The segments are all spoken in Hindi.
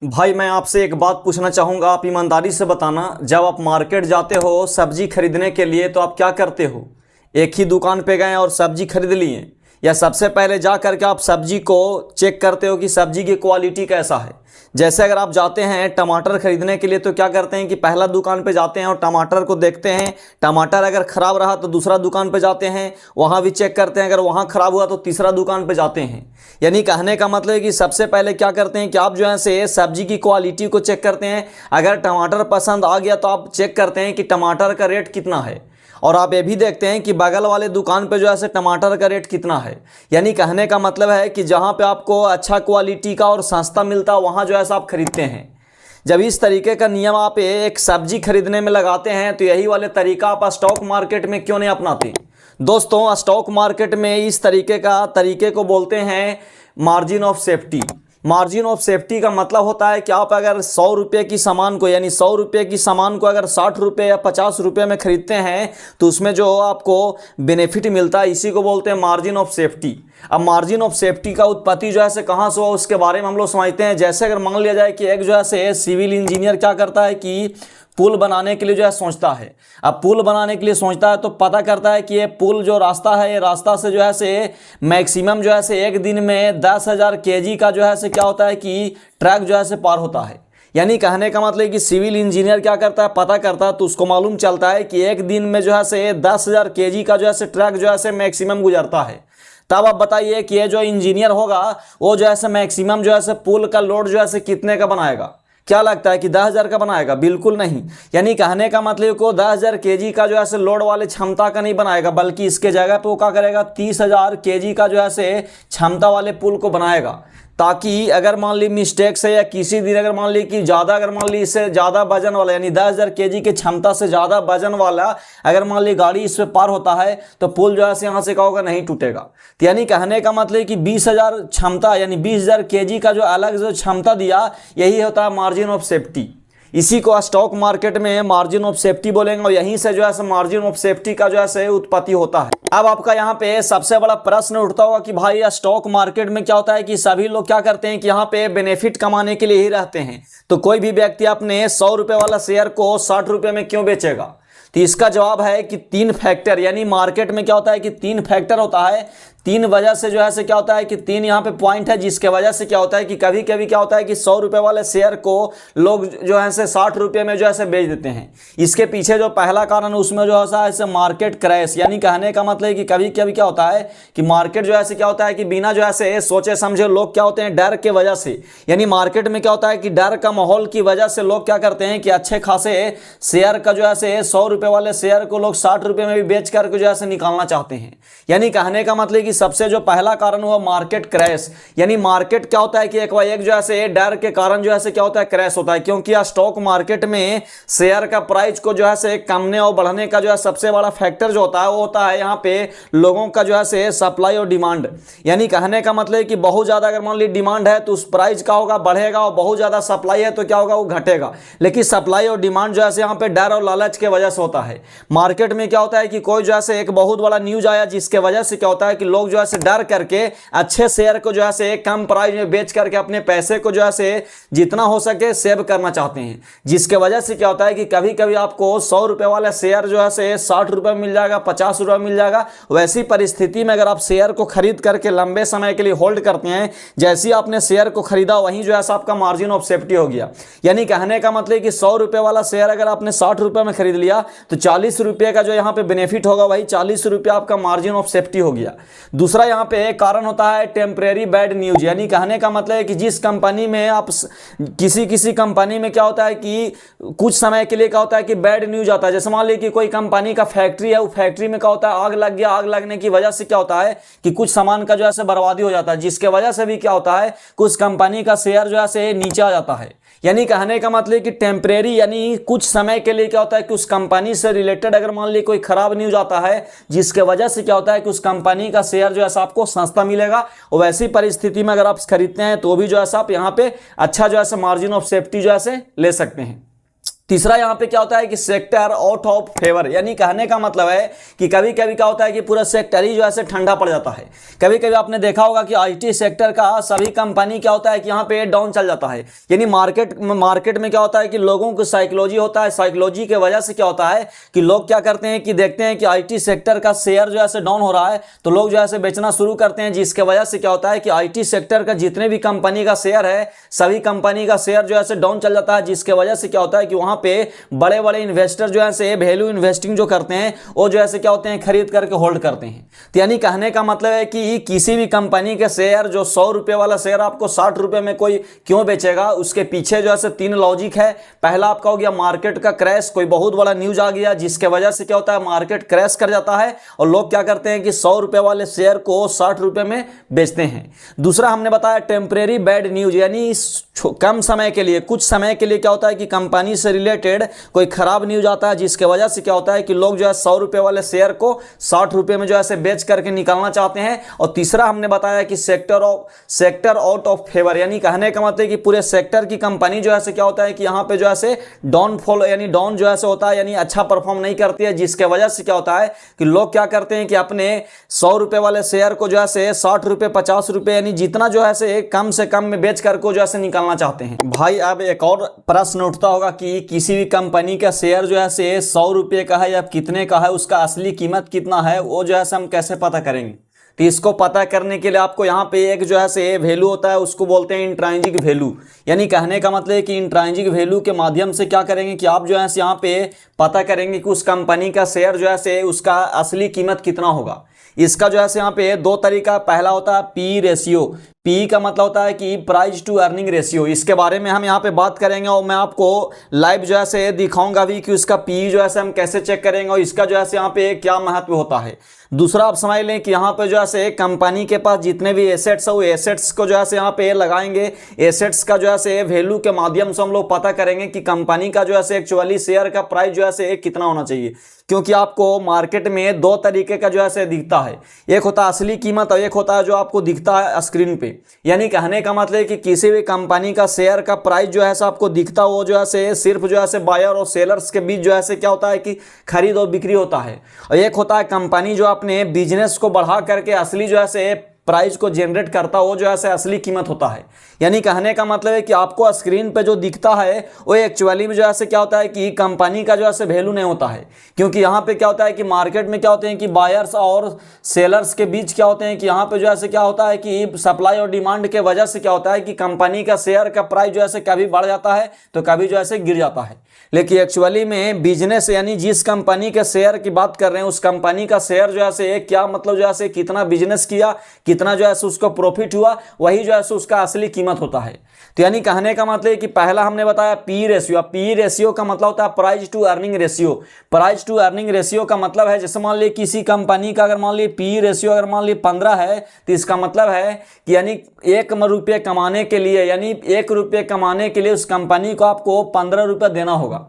भाई मैं आपसे एक बात पूछना चाहूँगा, आप ईमानदारी से बताना। जब आप मार्केट जाते हो सब्जी खरीदने के लिए तो आप क्या करते हो? एक ही दुकान पे गए और सब्जी खरीद लिए, या सबसे पहले जा करके आप सब्जी को चेक करते हो कि सब्जी की क्वालिटी कैसा है? जैसे अगर आप जाते हैं टमाटर खरीदने के लिए तो क्या करते हैं कि पहला दुकान पे जाते हैं और टमाटर को देखते हैं। टमाटर अगर ख़राब रहा तो दूसरा दुकान पे जाते हैं, वहाँ भी चेक करते हैं। अगर वहाँ ख़राब हुआ तो तीसरा दुकान पे जाते हैं। यानी कहने का मतलब है कि सबसे पहले क्या करते हैं कि आप जो है से सब्जी की क्वालिटी को चेक करते हैं। अगर टमाटर पसंद आ गया तो आप चेक करते हैं कि टमाटर का रेट कितना है, और आप ये भी देखते हैं कि बगल वाले दुकान पे जो है से टमाटर का रेट कितना है। यानी कहने का मतलब है कि जहाँ पे आपको अच्छा क्वालिटी का और सस्ता मिलता है वहाँ जो है आप खरीदते हैं। जब इस तरीके का नियम आप एक सब्जी खरीदने में लगाते हैं तो यही वाले तरीका आप स्टॉक मार्केट में क्यों नहीं अपनाते? दोस्तों, स्टॉक मार्केट में इस तरीके को बोलते हैं margin of safety. Margin of safety का मतलब होता है कि आप अगर 100 रुपये की सामान को, यानी 100 रुपये की सामान को अगर 60 रुपये या 50 रुपये में खरीदते हैं तो उसमें जो आपको बेनिफिट मिलता है, इसी को बोलते हैं मार्जिन ऑफ सेफ्टी। अब मार्जिन ऑफ सेफ्टी का उत्पत्ति जो है से कहाँ से हुआ उसके बारे में हम लोग समझते हैं। जैसे अगर मान लिया जाए कि एक जो है से सिविल इंजीनियर क्या करता है कि पुल बनाने के लिए जो है सोचता है। अब पुल बनाने के लिए सोचता है तो पता करता है कि ये पुल जो रास्ता है, ये रास्ता से जो है से मैक्सिमम जो है से एक दिन में 10,000 केजी का जो है से क्या होता है कि ट्रक जो है से पार होता है। यानी कहने का मतलब कि सिविल इंजीनियर क्या करता है, पता करता है तो उसको मालूम चलता है कि एक दिन में जो है से 10,000 केजी का जो है से ट्रक जो है से मैक्सिमम गुजरता है। तब आप बताइए कि ये जो इंजीनियर होगा वो जो है से मैक्सिमम जो है से पुल का लोड जो है से कितने का बनाएगा? क्या लगता है कि 10,000 का बनाएगा? बिल्कुल नहीं। यानी कहने का मतलब को 10,000 केजी का जो है से लोड वाले क्षमता का नहीं बनाएगा, बल्कि इसके जगह पे वो क्या करेगा, 30,000 केजी का जो है से क्षमता वाले पुल को बनाएगा। ताकि अगर मान ली मिस्टेक से या किसी दिन अगर मान ली कि ज़्यादा, अगर मान ली इससे ज़्यादा वजन वाला, यानी 10,000 केजी की क्षमता से ज़्यादा वजन वाला अगर मान ली गाड़ी इस पर पार होता है तो पुल जो है से यहाँ से क्या होगा, नहीं टूटेगा। तो यानी कहने का मतलब कि 20,000 क्षमता, यानी 20,000 केजी का जो अलग जो क्षमता दिया, यही होता है मार्जिन ऑफ सेफ्टी। इसी को स्टॉक मार्केट में मार्जिन ऑफ सेफ्टी बोलेंगे, और यहीं से जो है मार्जिन ऑफ सेफ्टी का जो है उत्पत्ति होता है। अब आपका यहाँ पे सबसे बड़ा प्रश्न उठता होगा कि भाई स्टॉक मार्केट में क्या होता है कि सभी लोग क्या करते हैं कि यहाँ पे बेनिफिट कमाने के लिए ही रहते हैं, तो कोई भी व्यक्ति अपने 100 रुपये वाला शेयर को 60 रुपये में क्यों बेचेगा? तो इसका जवाब है कि 3 फैक्टर, यानी मार्केट में क्या होता है कि 3 फैक्टर होता है। 3 वजह से जो है से क्या होता है कि 3 यहाँ पे पॉइंट है, जिसके वजह से क्या होता है कि कभी कभी क्या होता है कि 100 रुपये वाले शेयर को लोग जो है से 60 रुपये में जो है से बेच देते हैं। इसके पीछे जो पहला कारण है उसमें जो है से मार्केट क्रैश। यानी कहने का मतलब है कि कभी कभी क्या होता है कि मार्केट जो है से क्या होता है कि बिना जो है से सोचे समझे लोग क्या होते हैं, डर के वजह से, यानी मार्केट में क्या होता है कि डर का माहौल की वजह से लोग क्या करते हैं कि अच्छे खासे शेयर का जो है से 100 रुपये वाले शेयर को लोग 60 रुपये में भी बेच करके जो है से निकालना चाहते हैं। यानी कहने का मतलब कि सबसे जो पहला कारण हुआ मार्केट क्रैश। यानी मार्केट क्या होता है कि एक जो है डर के कारण जो है क्या होता है, क्रैश होता है। क्योंकि स्टॉक मार्केट में शेयर का प्राइस को जो है कमने और बढ़ने का जो है सबसे बड़ा फैक्टर जो होता है वो होता है यहाँ पे लोगों का जो है सप्लाई और डिमांड। यानी कहने का मतलब कि बहुत ज्यादा अगर मान ली डिमांड है तो उस प्राइस का होगा बढ़ेगा, और बहुत ज्यादा सप्लाई है तो क्या होगा, वो घटेगा। लेकिन सप्लाई और डिमांड जो है यहाँ पे डर और लालच के वजह से होता है। मार्केट में क्या होता है कि कोई जो है एक बहुत बड़ा न्यूज आया जिसके वजह से क्या होता है कि लोग जो है डर करके अच्छे शेयर को जो है कम प्राइस में बेच करके अपने पैसे को जो है जितना हो सके सेव करना चाहते हैं। जिसके वजह से क्या होता है कि कभी कभी आपको 100 रुपये वाला शेयर जो है 60 रुपये मिल जाएगा, 50 रुपये मिल जाएगा। वैसी परिस्थिति में अगर आप शेयर को खरीद करके लंबे समय के लिए होल्ड करते हैं, जैसे ही आपने शेयर को खरीदा वहीं जो है आपका मार्जिन ऑफ सेफ्टी हो गया। यानी कहने का मतलब कि 100 रुपये वाला शेयर अगर आपने 60 रुपये में खरीद लिया तो 40 रुपये का जो यहाँ पे बेनिफिट होगा वही 40 रुपये आपका मार्जिन ऑफ सेफ्टी हो गया। दूसरा यहाँ पे एक कारण होता है टेम्परेरी बैड न्यूज। यानी कहने का मतलब है कि जिस कंपनी में आप किसी कंपनी में क्या होता है कि कुछ समय के लिए क्या होता है कि बैड न्यूज आता है। जैसे मान लीजिए कि कोई कंपनी का फैक्ट्री है, वो फैक्ट्री में क्या होता है आग लग गया, आग लगने की वजह से क्या होता है कि कुछ सामान का जो है बर्बादी हो जाता है, जिसके वजह से भी क्या होता है कुछ कंपनी का शेयर जो है नीचे आ जाता है। यानी कहने का मतलब कि टेम्परेरी, यानी कुछ समय के लिए क्या होता है कि उस कंपनी से रिलेटेड अगर मान ली कोई खराब न्यूज आता है जिसके वजह से क्या होता है कि उस कंपनी का शेयर जो है आपको सस्ता मिलेगा, और वैसी परिस्थिति में अगर आप खरीदते हैं तो भी जो है आप यहाँ पे अच्छा जो है मार्जिन ऑफ सेफ्टी जो है ले सकते हैं। तीसरा यहाँ पे क्या होता है कि सेक्टर आउट ऑफ फेवर, यानी कहने का मतलब है कि कभी कभी क्या होता है कि पूरा सेक्टर ही जो है ठंडा पड़ जाता है। कभी कभी आपने देखा होगा कि आईटी सेक्टर का सभी कंपनी क्या होता है कि यहाँ पे डाउन चल जाता है, यानी मार्केट में क्या होता है कि लोगों को साइकोलॉजी होता है, साइकोलॉजी के वजह से क्या होता है कि लोग क्या करते हैं कि देखते हैं कि आईटी सेक्टर का शेयर जो है डाउन हो रहा है तो लोग जो है बेचना शुरू करते हैं, जिसके वजह से क्या होता है कि आईटी सेक्टर का जितने भी कंपनी का शेयर है सभी कंपनी का शेयर जो है डाउन चल जाता है, जिसके वजह से क्या होता है कि वहां पे बड़े बड़े इन्वेस्टर जो है वैल्यू इन्वेस्टिंग जो करते हैं वो जो है क्या होते हैं खरीद करके होल्ड करते हैं। तो यानी कहने का मतलब है कि किसी भी कंपनी के शेयर जो 100 रुपए वाला शेयर आपको 60 रुपए में कोई क्यों बेचेगा, उसके पीछे जो है 3 लॉजिक है। पहला आपका हो गया मार्केट का क्रैश, कोई बहुत बड़ा न्यूज आ गया जिसके वजह से क्या होता है मार्केट क्रैश कर जाता है और लोग क्या करते हैं कि 100 रुपए वाले शेयर को 60 रुपए में बेचते हैं। दूसरा हमने बताया टेम्परेरी बैड न्यूज, यानी कम समय के लिए, कुछ समय के लिए क्या होता है कि कंपनी से रिलेटेड कोई खराब न्यूज आता है जिसके वजह से क्या होता है कि लोग जो है 100 रुपए वाले शेयर को 60 रुपए में जो है बेच करके निकालना चाहते हैं। और तीसरा हमने बताया कि सेक्टर आउट ऑफ फेवर, यानी कहने का मतलब कि पूरे सेक्टर की कंपनी जो है क्या होता है कि यहाँ पे जो है डाउनफॉल यानी डाउन जो है होता है, यानी अच्छा परफॉर्म नहीं करती है, जिसके वजह से क्या होता है कि लोग क्या करते हैं कि अपने 100 रुपए वाले शेयर को जो है 60 रुपए 50 रुपए यानी जितना जो है से कम में बेच करके जो है निकालना चाहते हैं। भाई अब एक और प्रश्न उठता होगा कि किसी भी कंपनी का शेयर जो है 100 रुपये का है या कितने का है, उसका असली कीमत कितना है, वो जो है हम कैसे पता करेंगे। तो इसको पता करने के लिए आपको यहाँ पे एक जो है वैल्यू होता है, उसको बोलते हैं इंट्रांजिक वैल्यू। यानी कहने का मतलब है कि इंट्रांजिक वैल्यू के माध्यम से क्या करेंगे कि आप जो है यहाँ पे पता करेंगे कि उस कंपनी का शेयर जो है उसका असली कीमत कितना होगा। इसका जो है यहाँ पे 2 तरीका, पहला होता है पी रेशियो। पी का मतलब होता है कि प्राइस टू अर्निंग रेशियो, इसके बारे में हम यहाँ पे बात करेंगे और मैं आपको लाइव जो है दिखाऊंगा भी कि उसका पी जो है हम कैसे चेक करेंगे और इसका जो है यहाँ पे क्या महत्व होता है। दूसरा आप समझ लें कि यहाँ पे जो है कंपनी के पास जितने भी एसेट्स है वो एसेट्स को जो है यहाँ पे लगाएंगे। एसेट्स का जो है वैल्यू के माध्यम से हम लोग पता करेंगे कि कंपनी का जो है एक्चुअली शेयर का प्राइस जो है कितना होना चाहिए, क्योंकि आपको मार्केट में 2 तरीके का जो है दिखता है, एक होता है असली कीमत और एक होता है जो आपको दिखता है स्क्रीन पे। यानी कहने का मतलब है कि किसी भी कंपनी का शेयर का प्राइस जो है आपको दिखता वो जो है सिर्फ जो है बायर और सेलर्स के बीच जो है क्या होता है कि खरीद और बिक्री होता है, और एक होता है कंपनी जो अपने बिजनेस को बढ़ा करके असली जो है प्राइस को जनरेट करता वो जो है असली कीमत होता है। यानी कहने का मतलब है कि आपको स्क्रीन पे जो दिखता है वो एक्चुअली में जो है क्या होता है कि कंपनी का जो है वैल्यू नहीं होता है, क्योंकि यहाँ पे क्या होता है कि मार्केट में क्या होते हैं कि बायर्स और सेलर्स के बीच क्या होते हैं कि यहाँ पे जो है क्या होता है कि सप्लाई और डिमांड के वजह से क्या होता है कि कंपनी का शेयर का प्राइस जो है कभी बढ़ जाता है तो कभी जो है गिर जाता है। लेकिन एक्चुअली में बिजनेस यानी जिस कंपनी के शेयर की बात कर रहे हैं उस कंपनी का शेयर जो है क्या मतलब जो है कितना बिजनेस किया, कितना जो है उसको प्रॉफिट हुआ, वही जो है उसका असली कीमत होता है। तो यानी कहने का मतलब है कि पहला हमने बताया पी रेशियो। पी रेशियो का मतलब होता है price to earning ratio. Price to earning ratio का मतलब है जैसे मान लीजिए किसी कंपनी का अगर मान लीजिए पी रेशियो अगर मान लीजिए 15 है तो इसका मतलब है कि यानी 1 रुपये कमाने के लिए, यानी 1 रुपये कमाने के लिए उस कंपनी को आपको 15 रुपये देना होगा।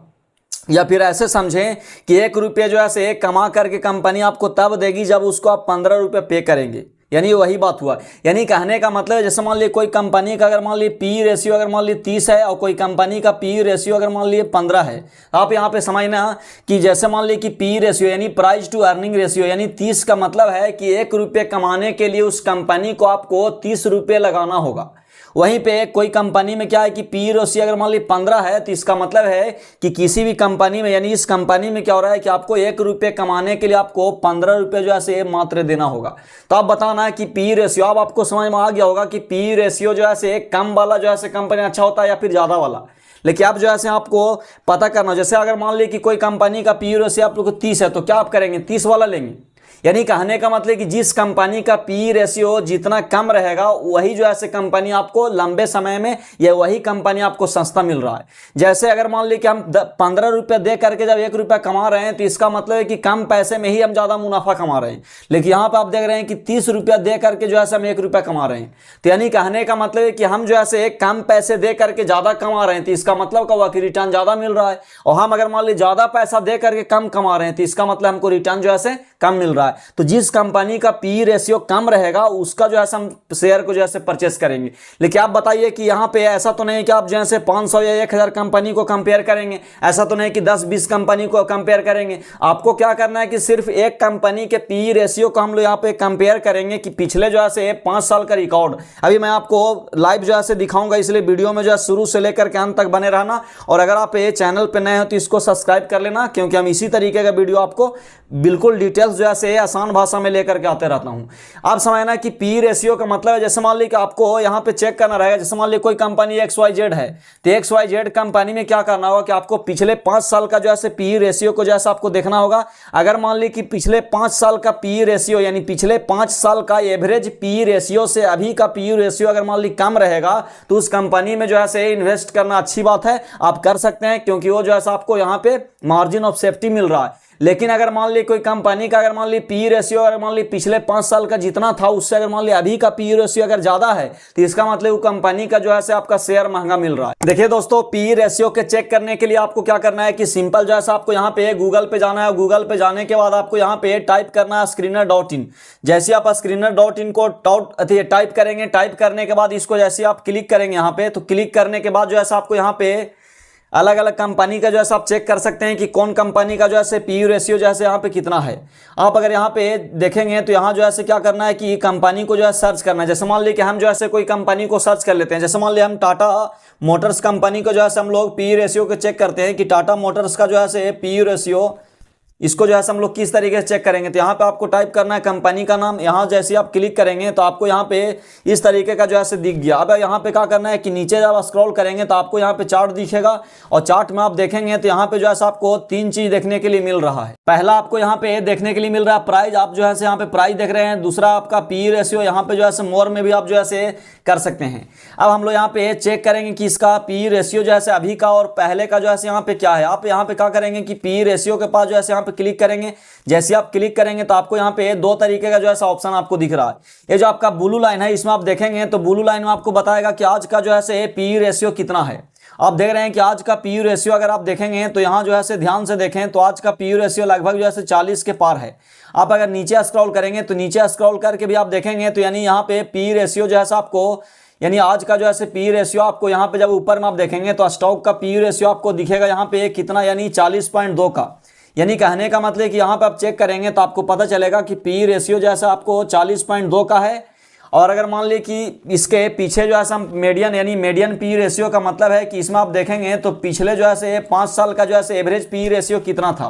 या फिर ऐसे समझें कि 1 रुपये जो है कमा करके कंपनी आपको तब देगी जब उसको आप 15 रुपये पे करेंगे, यानी वही बात हुआ। यानी कहने का मतलब है जैसे मान लीजिए कोई कंपनी का अगर मान लीजिए पी रेशियो अगर मान लीजिए 30 है और कोई कंपनी का पी रेशियो अगर मान लीजिए 15 है, आप यहाँ पे समझना कि जैसे मान लीजिए कि पी रेशियो यानी प्राइस टू अर्निंग रेशियो यानी 30 का मतलब है कि 1 रुपये कमाने के लिए उस कंपनी को आपको 30 रुपये लगाना होगा। वहीं पे कोई कंपनी में क्या है कि पी रेशियो अगर मान लीजिए 15 है तो इसका मतलब है कि किसी भी कंपनी में यानी इस कंपनी में क्या हो रहा है कि आपको 1 रुपये कमाने के लिए आपको 15 रुपये जो है मात्र देना होगा। तो आप बताना है कि पी रेशियो, अब आपको समझ में आ गया होगा कि पी रेशियो जो है कम वाला जो है कंपनी अच्छा होता है या फिर ज़्यादा वाला। लेकिन आप जो है आपको पता करना, जैसे अगर मान लीजिए कि कोई कंपनी का पी रेशियो आप लोग को 30 है तो क्या आप करेंगे 30 वाला लेंगे। यानी कहने का मतलब कि जिस कंपनी का पी रेशियो जितना कम रहेगा वही जो है कंपनी आपको लंबे समय में या वही कंपनी आपको सस्ता मिल रहा है। जैसे अगर मान लीजिए कि हम 15 रुपये दे करके जब 1 रुपया कमा रहे हैं तो इसका मतलब है कि कम पैसे में ही हम ज़्यादा मुनाफा कमा रहे हैं। लेकिन यहाँ पर आप देख रहे हैं कि 30 रुपया दे करके जो है हम 1 रुपया कमा रहे हैं। तो यानी कहने का मतलब है कि हम जो है कम पैसे दे करके ज़्यादा कमा रहे हैं तो इसका मतलब क्या हुआ कि रिटर्न ज़्यादा मिल रहा है। और हम अगर मान लीजिए ज़्यादा पैसा दे करके कम कमा रहे हैं तो इसका मतलब हमको रिटर्न जो है कम मिल रहा है। है। तो जिस कंपनी का पी रेशियो कम रहेगा उसका जो है हम शेयर को जो है परचेस करेंगे। लेकिन आप बताइए कि यहाँ पे ऐसा तो नहीं कि आप जैसे 500 या 1000 कंपनी को कंपेयर करेंगे, ऐसा तो नहीं कि 10-20 कंपनी को कंपेयर करेंगे। आपको क्या करना है कि सिर्फ एक कंपनी के पी रेशियो को हम लोग यहाँ पे कंपेयर करेंगे कि पिछले जो है 5 साल का रिकॉर्ड। अभी मैं आपको लाइव जो है दिखाऊंगा, इसलिए वीडियो में जो है शुरू से लेकर के अंत तक बने रहना। और अगर आप ये चैनल पे नए हो तो इसको सब्सक्राइब कर लेना, क्योंकि हम इसी तरीके का वीडियो आपको बिल्कुल डिटेल्स जो है आसान भाषा में लेकर के आते रहता हूं। आप समझना कि पी रेशियो का मतलब है, जैसे मान लीजिए कि आपको यहां पे चेक करना रहेगा, जैसे मान लीजिए कोई कंपनी XYZ है, तो XYZ कंपनी में क्या करना होगा कि आपको पिछले 5 साल का जो है पी रेशियो को जैसा आपको देखना होगा। अगर मान लीजिए कि पिछले 5 साल का पी रेशियो यानी पिछले 5 साल का एवरेज पी रेशियो से अभी का पी रेशियो अगर मान लीजिए कम रहेगा तो उस कंपनी में जो है इन्वेस्ट करना अच्छी बात है, आप कर सकते हैं, क्योंकि वो जो है आपको यहाँ पे मार्जिन ऑफ सेफ्टी मिल रहा है। लेकिन अगर मान ली कोई कंपनी का अगर मान ली पी रेशियो अगर मान ली पिछले 5 साल का जितना था उससे अगर मान ली अभी का पी रेशियो अगर ज्यादा है तो इसका मतलब वो कंपनी का जो है आपका शेयर महंगा मिल रहा है। देखिए दोस्तों, पी रेशियो के चेक करने के लिए आपको क्या करना है कि सिंपल जो है आपको यहाँ पे गूगल पे जाना है। गूगल पे जाने के बाद आपको यहाँ पे टाइप करना है screener.in। जैसे आप screener.in को टाइप करेंगे, टाइप करने के बाद इसको जैसे आप क्लिक करेंगे यहाँ पे, तो क्लिक करने के बाद जो है आपको यहाँ पे अलग अलग कंपनी का जो है आप चेक कर सकते हैं कि कौन कंपनी का जो है पी रेशियो जो है यहाँ पे कितना है। आप अगर यहाँ पे देखेंगे तो यहाँ जो है क्या करना है कि कंपनी को जो है सर्च करना है। जैसे मान लीजिए कि हम जो है कोई कंपनी को सर्च कर लेते हैं, जैसे मान लीजिए हम टाटा मोटर्स कंपनी को जो है हम लोग पी रेशियो को चेक करते हैं कि टाटा मोटर्स का जो है पी रेशियो इसको जो है हम लोग किस तरीके से चेक करेंगे। तो यहाँ पे आपको टाइप करना है कंपनी का नाम, यहाँ जैसे आप क्लिक करेंगे तो आपको यहाँ पे इस तरीके का जो है दिख गया। अब यहाँ पे क्या करना है कि नीचे जब आप स्क्रॉल करेंगे तो आपको यहाँ पे चार्ट दिखेगा, और चार्ट में आप देखेंगे तो यहाँ पे जो है आपको 3 चीज देखने के लिए मिल रहा है। पहला आपको यहाँ पे देखने के लिए मिल रहा है प्राइस, आप जो है यहाँ पे प्राइस देख रहे हैं। दूसरा आपका पी रेशियो, यहाँ पे जो है मोर में भी आप जो है कर सकते हैं। अब हम लोग यहाँ पे चेक करेंगे कि इसका पी रेशियो जो है अभी का और पहले का जो है यहाँ पे क्या है। आप यहाँ पे क्या करेंगे कि पी रेशियो के पास जो है यहाँ पे क्लिक करेंगे। जैसे आप क्लिक करेंगे तो आपको यहाँ पे 2 तरीके का जो है ऑप्शन आपको दिख रहा है। ये जो आपका ब्लू लाइन है इसमें आप देखेंगे तो ब्लू लाइन में आपको बताएगा कि आज का जो है पी रेशियो कितना है। आप देख रहे हैं कि आज का पी रेशियो अगर आप देखेंगे तो यहाँ जो है ध्यान से देखें तो आज का पी रेशियो लगभग जो है 40 के पार है। आप अगर नीचे स्क्रॉल करेंगे तो नीचे स्क्रॉल करके भी आप देखेंगे तो यानी यहाँ पे पी रेशियो जो है आपको यानी आज का जो है पी रेशियो आपको यहाँ पे जब ऊपर में आप देखेंगे तो स्टॉक का पी रेशियो आपको दिखेगा यहाँ पे कितना, यानी 40.2 का। यानी कहने का मतलब कि यहाँ पे आप चेक करेंगे तो आपको पता चलेगा कि पी रेशियो जैसा आपको 40.2 का है। और अगर मान ली कि इसके पीछे जो है हम मीडियन यानी मीडियन पी रेशियो का मतलब है कि इसमें आप देखेंगे तो पिछले जो है 5 साल का जो है एवरेज पी रेशियो कितना था।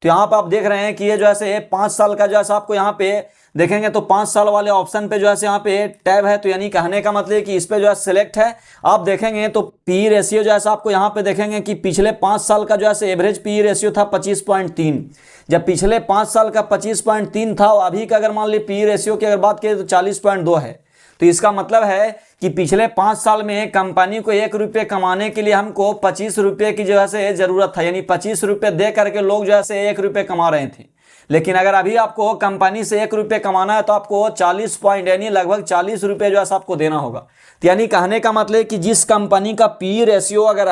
तो यहाँ पे आप देख रहे हैं कि ये जो है 5 साल का जो है आपको यहाँ पे देखेंगे तो 5 साल वाले ऑप्शन पे जो है यहाँ पे टैब है। तो यानी कहने का मतलब कि इस पे जो है सिलेक्ट है। आप देखेंगे तो पी रेशियो जो है आपको यहाँ पे देखेंगे कि पिछले 5 साल का जो है एवरेज पी रेशियो था 25.3। जब पिछले 5 साल का 25.3 था, अभी का अगर मान ली पी रेशियो की अगर बात करें तो 40.2 है। तो इसका मतलब है कि पिछले 5 साल में कंपनी को 1 रुपये कमाने के लिए हमको 25 रुपये की जो है जरूरत था, यानी 25 रुपये दे करके लोग जो है 1 रुपये कमा रहे थे। लेकिन अगर अभी आपको कंपनी से 1 रुपये कमाना है तो आपको 40 पॉइंट यानी लगभग 40 रुपये जो है आपको देना होगा। तो यानी कहने का मतलब कि जिस कंपनी का पी रेशियो अगर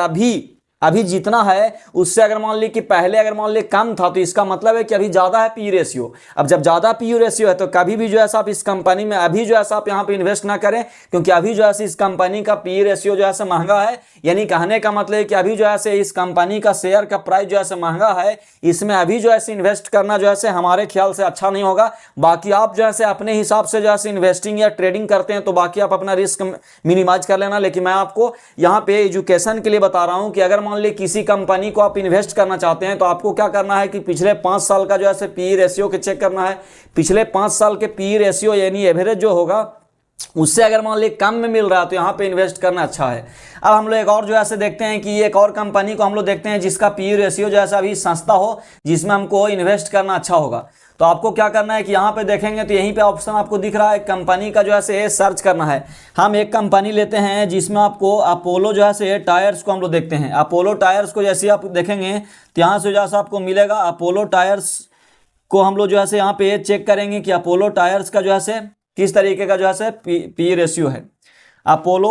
अभी जितना है उससे अगर मान ली कि पहले अगर मान ली कम था तो इसका मतलब है कि अभी ज़्यादा है पी रेशियो। अब जब ज़्यादा पी रेशियो है तो कभी भी जो है आप इस कंपनी में अभी जो है आप यहाँ पे इन्वेस्ट ना करें, क्योंकि अभी जो है इस कंपनी का पी रेशियो जो है महंगा है। यानी कहने का मतलब है कि अभी जो है इस कंपनी का शेयर का प्राइस जो है महंगा है, इसमें अभी जो है इन्वेस्ट करना जो है हमारे ख्याल से अच्छा नहीं होगा। बाकी आप जो है अपने हिसाब से जो है इन्वेस्टिंग या ट्रेडिंग करते हैं तो बाकी आप अपना रिस्क मिनिमाइज कर लेना। लेकिन मैं आपको यहाँ पे एजुकेशन के लिए बता रहा हूँ कि अगर मान ली किसी कंपनी को आप इन्वेस्ट करना चाहते हैं तो आपको क्या करना है कि पिछले 5 साल का जो है पी रेशियो के चेक करना है। पिछले 5 साल के पी रेशियो यानी एवरेज जो होगा उससे अगर मान ली कम में मिल रहा है तो यहाँ पे इन्वेस्ट करना अच्छा है। अब हम लोग एक और जो है देखते हैं कि एक और कंपनी को हम लोग देखते हैं जिसका पी रेशियो जो है अभी सस्ता हो, जिसमें हमको इन्वेस्ट करना अच्छा होगा। तो आपको क्या करना है कि यहाँ पे देखेंगे तो यहीं पे ऑप्शन आपको दिख रहा है कंपनी का जो है सर्च करना है। हम एक कंपनी लेते हैं जिसमें आपको अपोलो जो है टायर्स को हम लोग देखते हैं। अपोलो टायर्स को जैसे आप देखेंगे तो यहाँ से जो है आपको मिलेगा अपोलो टायर्स को हम लोग जो है यहाँ पे चेक करेंगे कि अपोलो टायर्स का जो है किस तरीके का जो है पी रेशियो है। अपोलो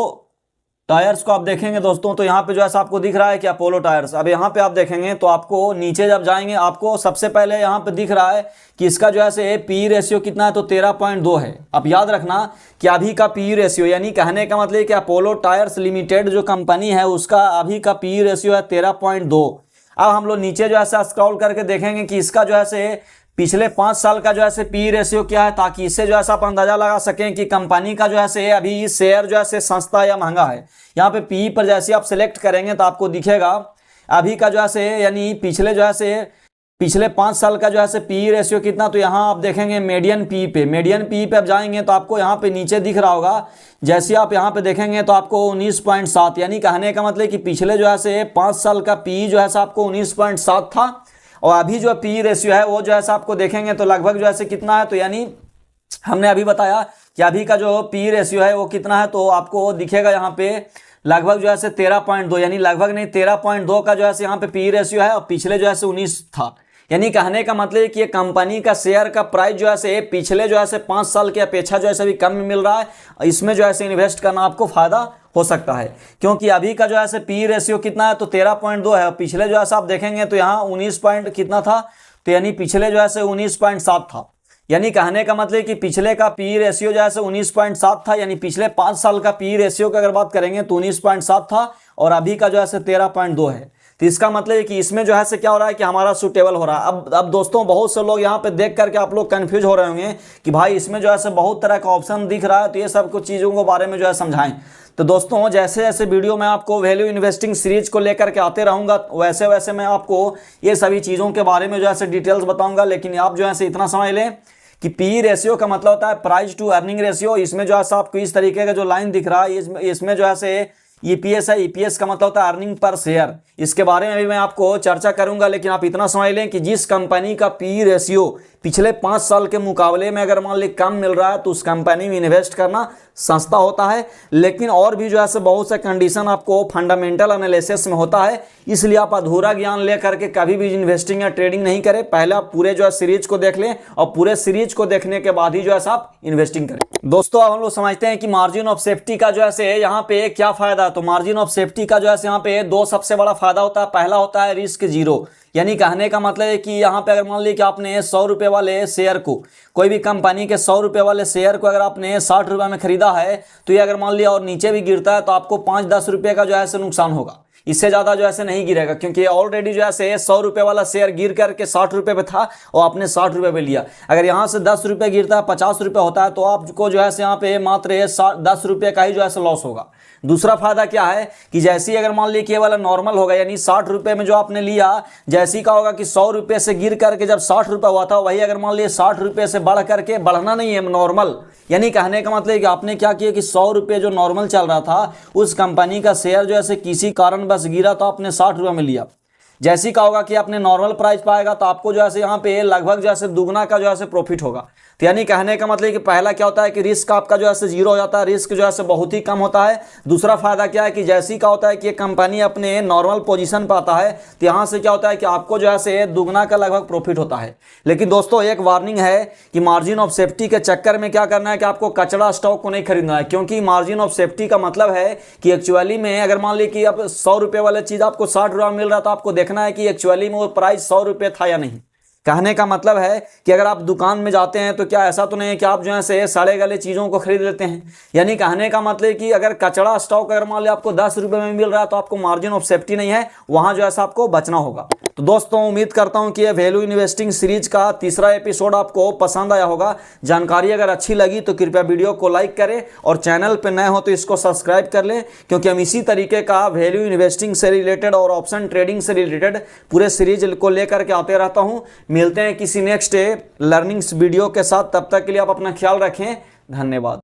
टायर्स को आप देखेंगे दोस्तों तो यहाँ पे जो है आपको दिख रहा है कि अपोलो टायर्स। अब यहाँ पे आप देखेंगे तो आपको नीचे जब जाएंगे आपको सबसे पहले यहाँ पे दिख रहा है कि इसका जो है पी रेशियो कितना है, तो 13.2 है। अब याद रखना कि अभी का पी रेशियो, यानी कहने का मतलब कि अपोलो टायर्स लिमिटेड जो कंपनी है उसका अभी का पी रेशियो है 13.2। अब हम लोग नीचे जो है स्क्रॉल करके देखेंगे कि इसका जो है पिछले 5 साल का जो है पी रेशियो क्या है, ताकि इससे जो है आप अंदाजा लगा सकें कि कंपनी का जो है अभी शेयर जो है सस्ता या महंगा है। यहाँ पे पी पर जैसे आप सिलेक्ट करेंगे तो आपको दिखेगा अभी का जो है यानी पिछले जो है पिछले 5 साल का जो है पी रेशियो कितना, तो यहाँ आप देखेंगे मीडियन पी पे आप जाएंगे तो आपको यहाँ पे नीचे दिख रहा होगा। जैसे आप यहाँ पे देखेंगे तो आपको 19.7, यानी कहने का मतलब कि पिछले जो है 5 साल का पी जो है आपको 19.7 था, और अभी जो पी रेशियो है वो जो है आपको देखेंगे तो लगभग जो है कितना है, तो यानी हमने अभी बताया कि अभी का जो पी रेशियो है वो कितना है, तो आपको दिखेगा यहाँ पे लगभग जो है 13.2, यानी लगभग नहीं 13.2 का जो है यहाँ पे पी रेशियो है, और पिछले जो है 19 था। यानी कहने का मतलब है कि ये कंपनी का शेयर का प्राइस जो है पिछले जो है 5 साल की अपेक्षा जो है अभी कम मिल रहा है। इसमें जो है इन्वेस्ट करना आपको फायदा हो सकता है, क्योंकि अभी का जो है पी रेशियो कितना है, तो 13.2 है। पिछले जो है आप देखेंगे तो यहाँ 19 पॉइंट कितना था, तो यानी पिछले जो है 19.7 था। यानी कहने का मतलब कि पिछले का पी रेशियो जो है 19.7 था, यानी पिछले 5 साल का पी रेशियो की अगर बात करेंगे तो 19.7 था, और अभी का जो है 13.2 है। तो इसका मतलब है कि इसमें जो है क्या हो रहा है कि हमारा सूटेबल हो रहा है। अब दोस्तों बहुत से लोग यहाँ पे देख करके आप लोग कंफ्यूज हो रहे होंगे कि भाई इसमें जो है बहुत तरह का ऑप्शन दिख रहा है, तो ये सब कुछ चीज़ों के बारे में जो है समझाएं। तो दोस्तों जैसे जैसे वीडियो में आपको वैल्यू इन्वेस्टिंग सीरीज को लेकर के आते रहूँगा, वैसे वैसे मैं आपको ये सभी चीज़ों के बारे में जो है डिटेल्स बताऊँगा। लेकिन आप जो है इतना समझ लें कि पी रेशियो का मतलब होता है प्राइस टू अर्निंग रेशियो। इसमें जो है आपको इस तरीके का जो लाइन दिख रहा है, इसमें जो है ईपीएस है। ईपीएस का मतलब होता है अर्निंग पर शेयर। इसके बारे में भी मैं आपको चर्चा करूंगा, लेकिन आप इतना समझ लें कि जिस कंपनी का पी रेशियो पिछले 5 साल के मुकाबले में अगर मान ली कम मिल रहा है तो उस कंपनी में इन्वेस्ट करना सस्ता होता है। लेकिन और भी जो है बहुत से कंडीशन आपको फंडामेंटल एनालिसिस में होता है, इसलिए आप अधूरा ज्ञान लेकर के कभी भी इन्वेस्टिंग या ट्रेडिंग नहीं करें। पहले आप पूरे जो है सीरीज को देख लें, और पूरे सीरीज को देखने के बाद ही जो है आप इन्वेस्टिंग करें। दोस्तों अब हम लोग समझते हैं कि मार्जिन ऑफ सेफ्टी का जो है यहाँ पे क्या फायदा। तो मार्जिन ऑफ सेफ्टी का जो है यहाँ पे 2 सबसे बड़ा फायदा होता है। पहला होता है रिस्क जीरो, यानी कहने का मतलब है कि यहाँ पे अगर मान ली कि आपने 100 रुपये वाले शेयर को, कोई भी कंपनी के 100 रुपये वाले शेयर को अगर आपने 60 रुपये में खरीदा है, तो ये अगर मान लिया और नीचे भी गिरता है तो आपको 5-10 रुपये का जो है नुकसान होगा। इससे ज़्यादा जो है नहीं गिरेगा, क्योंकि ऑलरेडी जो है 100 रुपये वाला शेयर गिर करके 60 रुपये पे था और आपने 60 रुपये पे लिया। अगर यहाँ से 10 रुपये गिरता है 50 रुपये होता है, तो आपको जो है यहाँ पे मात्र 10 रुपये का ही जो है लॉस होगा। दूसरा फायदा क्या है कि जैसे ही अगर मान ली कि ये वाला नॉर्मल होगा, यानी 60 रुपये में जो आपने लिया, जैसे ही का होगा कि 100 रुपये से गिर करके जब 60 रुपये हुआ था, वही अगर मान ली 60 रुपये से बढ़ करके, बढ़ना नहीं है नॉर्मल, यानी कहने का मतलब है कि आपने क्या किया कि 100 रुपये जो नॉर्मल चल रहा था उस कंपनी का शेयर जो है किसी कारण बस गिरा तो आपने 60 रुपये में लिया। जैसे ही का होगा कि आपने नॉर्मल प्राइस पाएगा तो आपको जो है यहाँ पे लगभग जो है दुगना का जो है प्रॉफिट होगा। तो यानी कहने का मतलब कि पहला क्या होता है कि रिस्क आपका जो है जीरो हो जाता है, रिस्क जो है बहुत ही कम होता है। दूसरा फायदा क्या है कि जैसे ही का होता है कि ये कंपनी अपने नॉर्मल पोजीशन पर आता है, तो यहाँ से क्या होता है कि आपको जो है दुगना का लगभग प्रॉफिट होता है। लेकिन दोस्तों एक वार्निंग है कि मार्जिन ऑफ सेफ्टी के चक्कर में क्या करना है कि आपको कचड़ा स्टॉक को नहीं खरीदना है, क्योंकि मार्जिन ऑफ सेफ्टी का मतलब है कि एक्चुअली में अगर मान ली कि अब 100 रुपये वाली चीज़ आपको 60 रुपये मिल रहा था, तो आपको देखना है कि एक्चुअली में वो प्राइस 100 रुपये था या नहीं। कहने का मतलब है कि अगर आप दुकान में जाते हैं तो क्या ऐसा तो नहीं है कि आप जो है सड़े गले चीज़ों को खरीद लेते हैं। यानी कहने का मतलब कि अगर कचड़ा स्टॉक अगर मान लिया आपको 10 रुपये में मिल रहा है, तो आपको मार्जिन ऑफ सेफ्टी नहीं है, वहाँ जो है आपको बचना होगा। तो दोस्तों उम्मीद करता हूँ कि ये वैल्यू इन्वेस्टिंग सीरीज का तीसरा एपिसोड आपको पसंद आया होगा। जानकारी अगर अच्छी लगी तो कृपया वीडियो को लाइक करें, और चैनल पर नए हो तो इसको सब्सक्राइब कर लें, क्योंकि हम इसी तरीके का वैल्यू इन्वेस्टिंग से रिलेटेड और ऑप्शन ट्रेडिंग से रिलेटेड पूरे सीरीज को लेकर के आते रहता हूँ। मिलते हैं किसी नेक्स्ट लर्निंग्स वीडियो के साथ, तब तक के लिए आप अपना ख्याल रखें। धन्यवाद।